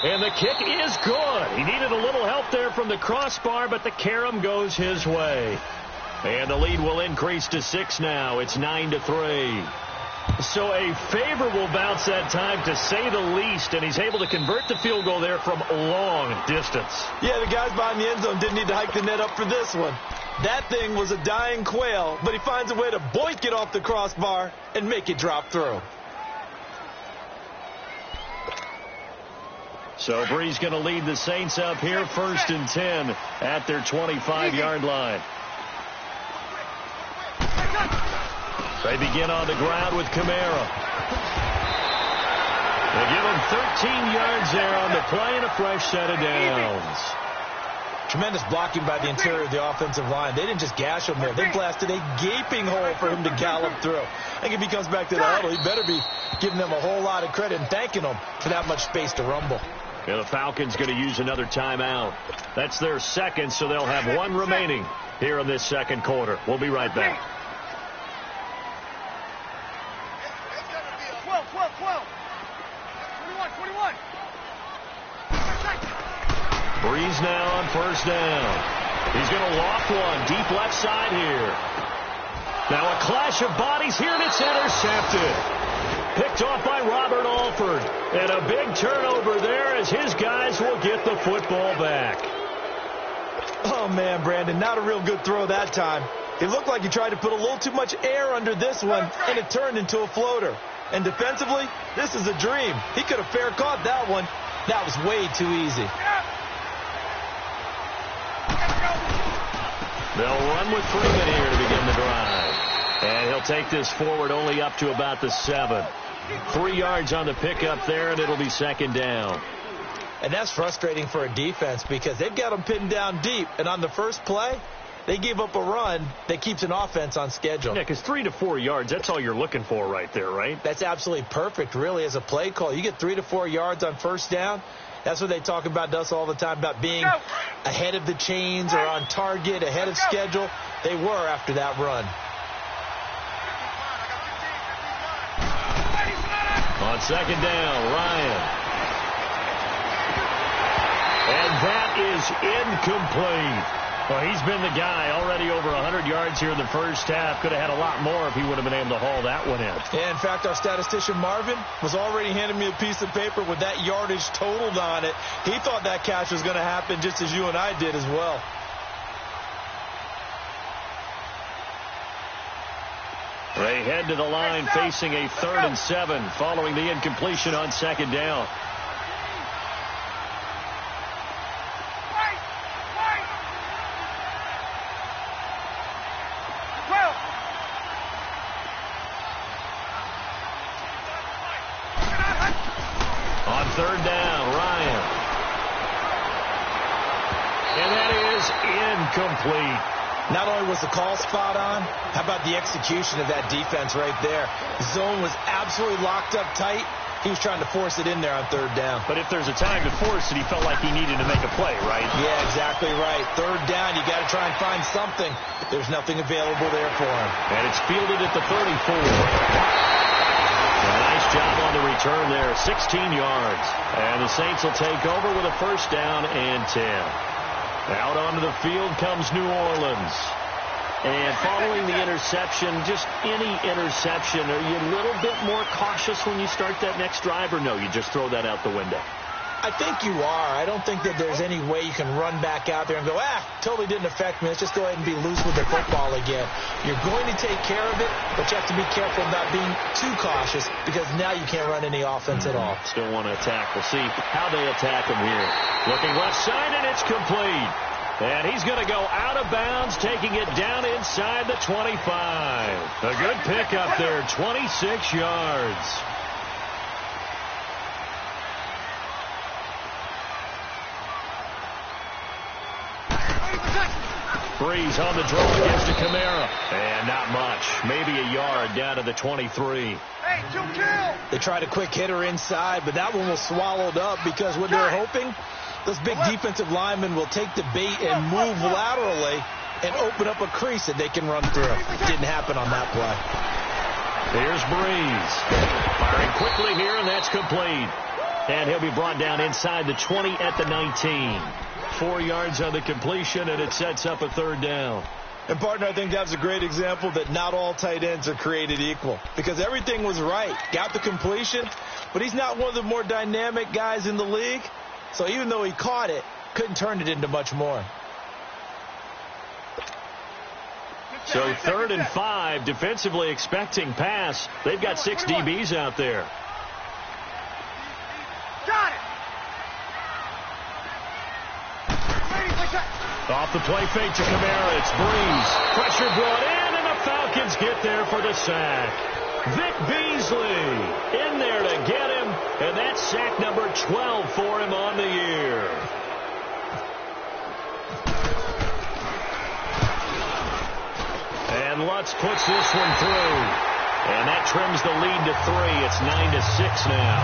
And the kick is good. He needed a little help there from the crossbar, but the carom goes his way. And the lead will increase to 6 now. It's 9-3. So a favorable bounce that time, to say the least, and he's able to convert the field goal there from long distance. Yeah, the guys behind the end zone didn't need to hike the net up for this one. That thing was a dying quail, but he finds a way to boink it off the crossbar and make it drop through. So Bree's going to lead the Saints up here, 1st and 10 at their 25-yard line. They begin on the ground with Kamara. They give him 13 yards there on the play and a fresh set of downs. Tremendous blocking by the interior of the offensive line. They didn't just gash him there. They blasted a gaping hole for him to gallop through. I think if he comes back to the huddle, he better be giving them a whole lot of credit and thanking them for that much space to rumble. Yeah, the Falcons going to use another timeout. That's their 2nd, so they'll have 1 remaining here in this 2nd quarter. We'll be right back. 12. 21. Breeze now on 1st down. He's going to loft one deep left side here. Now a clash of bodies here, and it's intercepted. Picked off by Robert Alford. And a big turnover there as his guys will get the football back. Oh, man, Brandon, not a real good throw that time. It looked like he tried to put a little too much air under this one, and it turned into a floater. And defensively, this is a dream. He could have fair caught that one. That was way too easy. They'll run with Freeman here to begin the drive. And he'll take this forward only up to about the 7. 3 yards on the pickup there, and it'll be 2nd down. And that's frustrating for a defense because they've got them pinned down deep. And on the first play, they give up a run that keeps an offense on schedule. Yeah, because 3 to 4 yards, that's all you're looking for right there, right? That's absolutely perfect, really, as a play call. You get 3 to 4 yards on 1st down. That's what they talk about us all the time, about being ahead of the chains or on target, ahead of schedule. They were after that run. On 2nd down, Ryan. And that is incomplete. Well, he's been the guy already over 100 yards here in the first half. Could have had a lot more if he would have been able to haul that one in. Yeah, in fact, our statistician Marvin was already handing me a piece of paper with that yardage totaled on it. He thought that catch was going to happen just as you and I did as well. They head to the line facing a 3rd and 7 following the incompletion on 2nd down. On 3rd down, Ryan. And that is incomplete. Not only was the call spot on, how about the execution of that defense right there? The zone was absolutely locked up tight, He was trying to force it in there on third down. But if there's a time to force it, he felt like he needed to make a play, right? Yeah, exactly right. Third down, you got to try and find something. There's nothing available there for him. And it's fielded at the 34. A nice job on the return there, 16 yards. And the Saints will take over with a first down and 10. Out onto the field comes New Orleans. And following the interception, just any interception, are you a little bit more cautious when you start that next drive, or no, you just throw that out the window? I think you are. I don't think that there's any way you can run back out there and go, totally didn't affect me. Let's just go ahead and be loose with the football again. You're going to take care of it, but you have to be careful about being too cautious because now you can't run any offense at all. Still want to attack. We'll see how they attack him here. Looking left side, and it's complete. And he's going to go out of bounds, taking it down inside the 25. A good pickup there, 26 yards. Breeze on the draw against a Kamara. And not much. Maybe a yard down to the 23. Hey, 2 kill! They tried a quick hitter inside, but that one was swallowed up because what they're hoping, this big defensive lineman will take the bait and move laterally and open up a crease that they can run through. Didn't happen on that play. Here's Breeze. Firing quickly here, and that's complete. And he'll be brought down inside the 20 at the 19. 4 yards on the completion, and it sets up a third down. And, partner, I think that was a great example that not all tight ends are created equal because everything was right. Got the completion, but he's not one of the more dynamic guys in the league. So even though he caught it, couldn't turn it into much more. So 3rd and 5, defensively expecting pass. They've got 6 DBs out there. Got it! Off the play fake to Kamara, it's Breeze. Pressure brought in, and the Falcons get there for the sack. Vic Beasley in there to get him, and that's sack number 12 for him on the year. And Lutz puts this one through, and that trims the lead to 3. It's 9-6 now.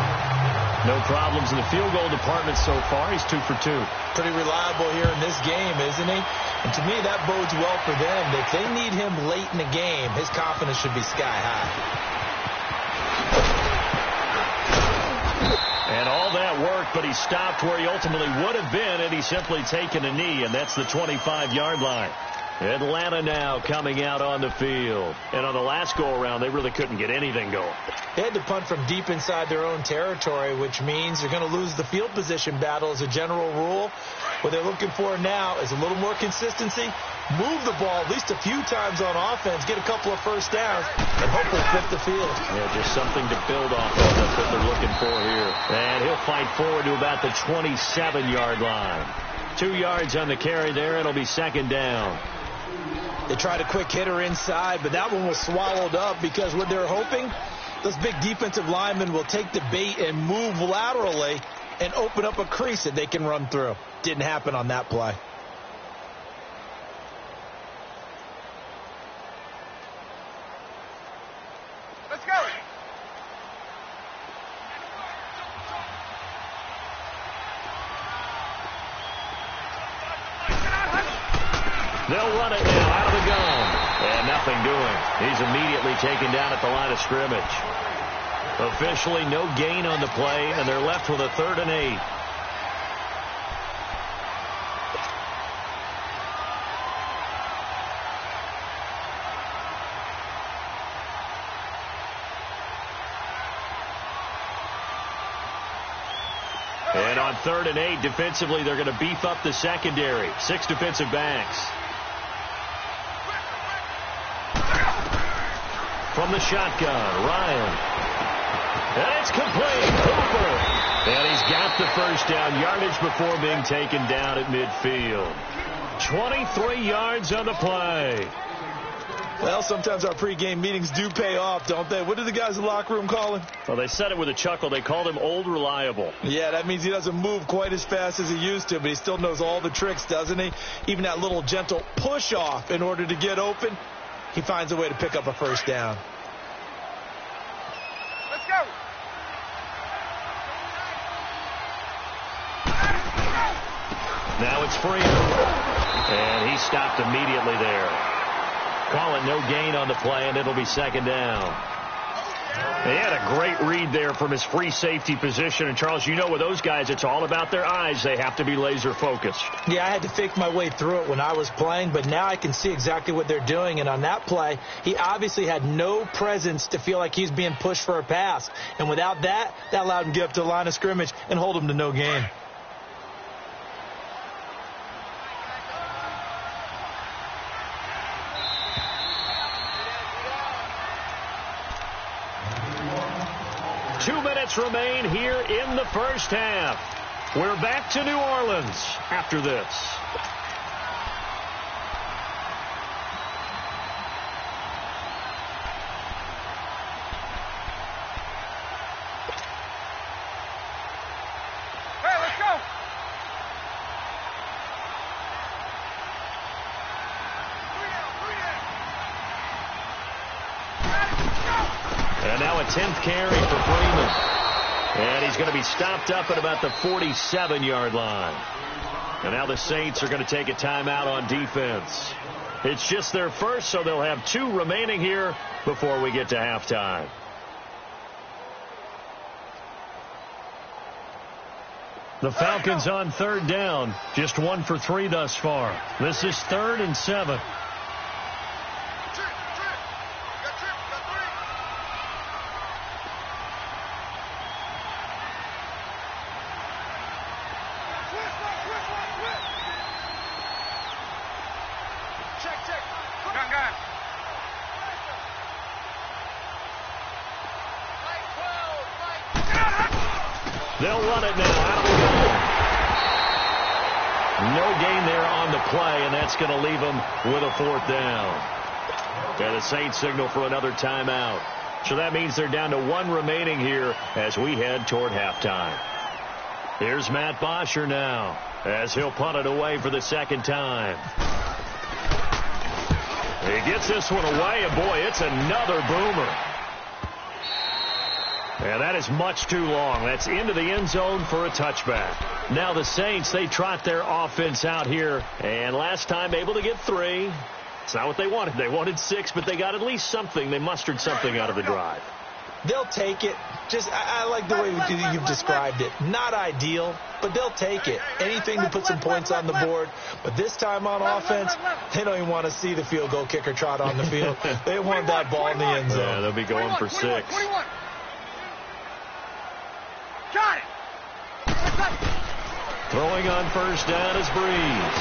No problems in the field goal department so far. He's 2 for 2. Pretty reliable here in this game, isn't he? And to me, that bodes well for them. If they need him late in the game, his confidence should be sky high. And all that work, but he stopped where he ultimately would have been had he simply taken a knee, and that's the 25-yard line. Atlanta now coming out on the field. And on the last go-around, they really couldn't get anything going. They had to punt from deep inside their own territory, which means they're going to lose the field position battle as a general rule. What they're looking for now is a little more consistency, move the ball at least a few times on offense, get a couple of first downs, and hopefully flip the field. Yeah, just something to build off of. That's what they're looking for here. And he'll fight forward to about the 27-yard line. 2 yards on the carry there. It'll be 2nd down. They tried a quick hitter inside, but that one was swallowed up because what they're hoping, this big defensive lineman will take the bait and move laterally and open up a crease that they can run through. Didn't happen on that play. Let's go! They'll run it now out of the gun. And nothing doing. He's immediately taken down at the line of scrimmage. Officially no gain on the play, and they're left with a 3rd and 8. And on 3rd and 8, defensively, they're going to beef up the secondary. 6 defensive backs. From the shotgun, Ryan. And it's complete. Cooper. And he's got the first down, yardage before being taken down at midfield. 23 yards on the play. Well, sometimes our pregame meetings do pay off, don't they? What did the guys in the locker room call him? Well, they said it with a chuckle. They called him Old Reliable. Yeah, that means he doesn't move quite as fast as he used to, but he still knows all the tricks, doesn't he? Even that little gentle push-off in order to get open, he finds a way to pick up a first down. Let's go! Now it's Freeman. And he stopped immediately there. Call it no gain on the play, and it'll be second down. He had a great read there from his free safety position. And, Charles, you know with those guys, it's all about their eyes. They have to be laser-focused. Yeah, I had to fake my way through it when I was playing, but now I can see exactly what they're doing. And on that play, he obviously had no presence to feel like he's being pushed for a pass. And without that, that allowed him to get up to the line of scrimmage and hold him to no gain. Remain here in the first half. We're back to New Orleans after this. Hey, let's go. And now a 10th carry for Freeman. And he's going to be stopped up at about the 47-yard line. And now the Saints are going to take a timeout on defense. It's just their first, so they'll have 2 remaining here before we get to halftime. The Falcons on third down. Just 1 for 3 thus far. This is 3rd and 7. They'll run it now. Out of the gun. No gain there on the play, and that's going to leave them with a 4th down. And the Saints signal for another timeout. So that means they're down to 1 remaining here as we head toward halftime. Here's Matt Bosher now as he'll punt it away for the 2nd time. He gets this one away, and boy, it's another boomer. And that is much too long. That's into the end zone for a touchback. Now the Saints, they trot their offense out here. And last time able to get 3. It's not what they wanted. They wanted 6, but they got at least something. They mustered something out of the drive. They'll take it. I like the way you've described it. Not ideal, but they'll take it. Anything to put some points on the board. But this time on offense, they don't even want to see the field goal kicker trot on the field. They want that ball in the end zone. Yeah, they'll be going for 6. Got it. Throwing on first down is Breeze.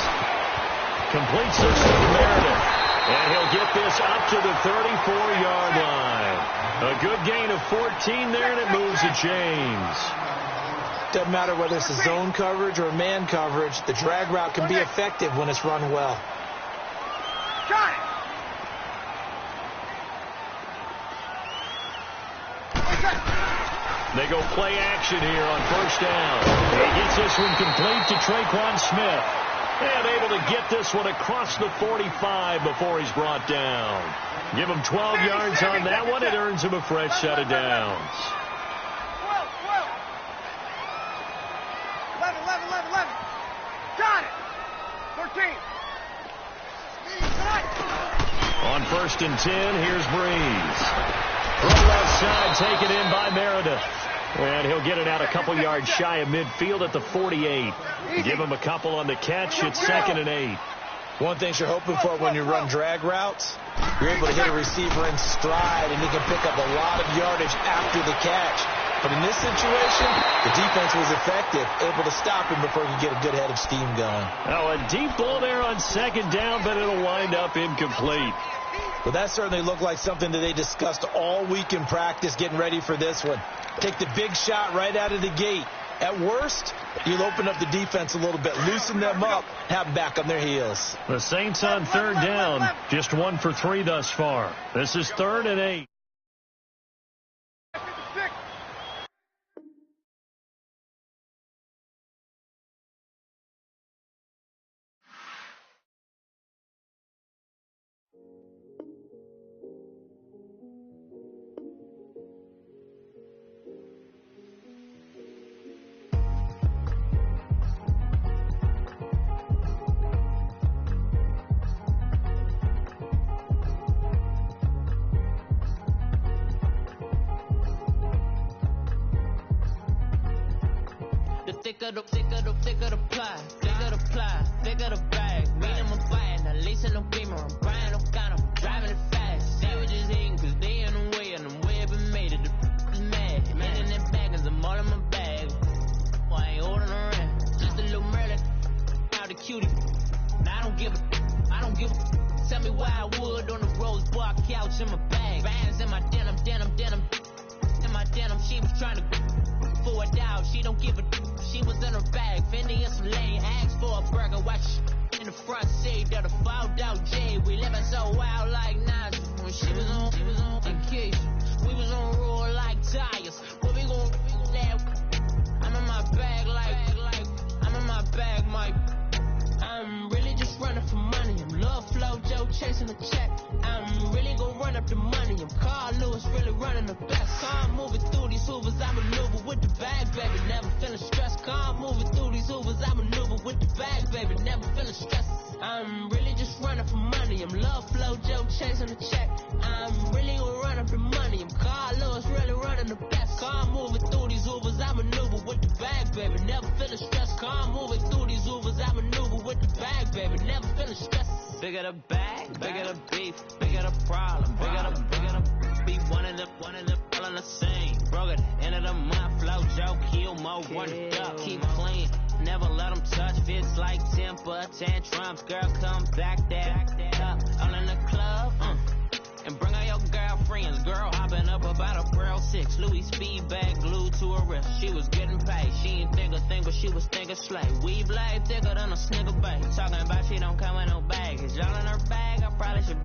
Completes this to Meredith. And he'll get this up to the 34-yard line. A good gain of 14 there, and it moves to James. Doesn't matter whether it's a zone coverage or man coverage. The drag route can be effective when it's run well. Got it. They go play action here on first down. He gets this one complete to Traquan Smith. And able to get this one across the 45 before he's brought down. Give him 12 yards on that one. It earns him a fresh set of downs. 12. 11. Got it. 13. On first and 10, here's Breeze. From left side, taken in by Meredith. And he'll get it out a couple yards shy of midfield at the 48. Give him a couple on the catch. It's 2nd and 8. One thing you're hoping for when you run drag routes, you're able to hit a receiver in stride, and he can pick up a lot of yardage after the catch. But in this situation, the defense was effective, able to stop him before he could get a good head of steam going. Oh, a deep ball there on 2nd down, but it'll wind up incomplete. Well, that certainly looked like something that they discussed all week in practice getting ready for this one. Take the big shot right out of the gate. At worst, you'll open up the defense a little bit, loosen them up, have them back on their heels. The Saints on third down, just 1 for 3 thus far. This is 3rd and 8. thicker the pie, thicker the ply, thicker the bag. Me and my buying, at least in the beamer. I'm buying no kind of driving it fast. They were just hating cause they in the way and the way I've been made it. The is mad. Man in that bag cause I'm all in my bag. Well, I ain't holding around. Just a little Merlin. Out the cutie. Now I don't give a. Tell me why I would on the rose bar couch in my bag. Bands in my denim. In my denim, she was trying to for it out. She don't give a. She was in her bag. Fendi and some lane. Asked for a burger. Watch in the front seat of the fouled out J. We living so wild like Nas. When she was on vacation. We was on roll like tires. What we gon' that? I'm in my bag like I'm in my bag, Mike. I'm really just running for money. I'm Love Flow Joe chasing the check. I'm really gon' run up the money. I'm Carl Lewis really running the best. Calm moving through these hoovers. I maneuver with the bag, baby. Never feeling stressed. Calm moving through these hoovers. I maneuver with the bag, baby. Never feeling stressed. I'm really just running for money. I'm Love Flow Joe chasing the check. I'm really gon' run up the money. I'm Carl Lewis really running the best. Calm moving through these hoovers. I maneuver with the bag, baby. Never feeling stressed. Calm moving through these hoovers. I maneuver with the bag, baby. Never feeling stressed. Bigger the bag, bigger the beef, bigger the problem, bigger the beef. One of the all in the same. Broke at the end of the month. Flow Joe, kill mo, run it up, keep clean. Never let them touch, fits like temper tantrums. Girl, come back that up. All in the club, and bring all your girlfriends. Girl hopping up about a Pearl 6. Louis speed bag glued to her wrist. She was getting paid. She ain't think a thing, but she was thinking slay. Weave blade thicker than a snigger bag. Talking about she don't come with no baggage. All in her bag, I probably should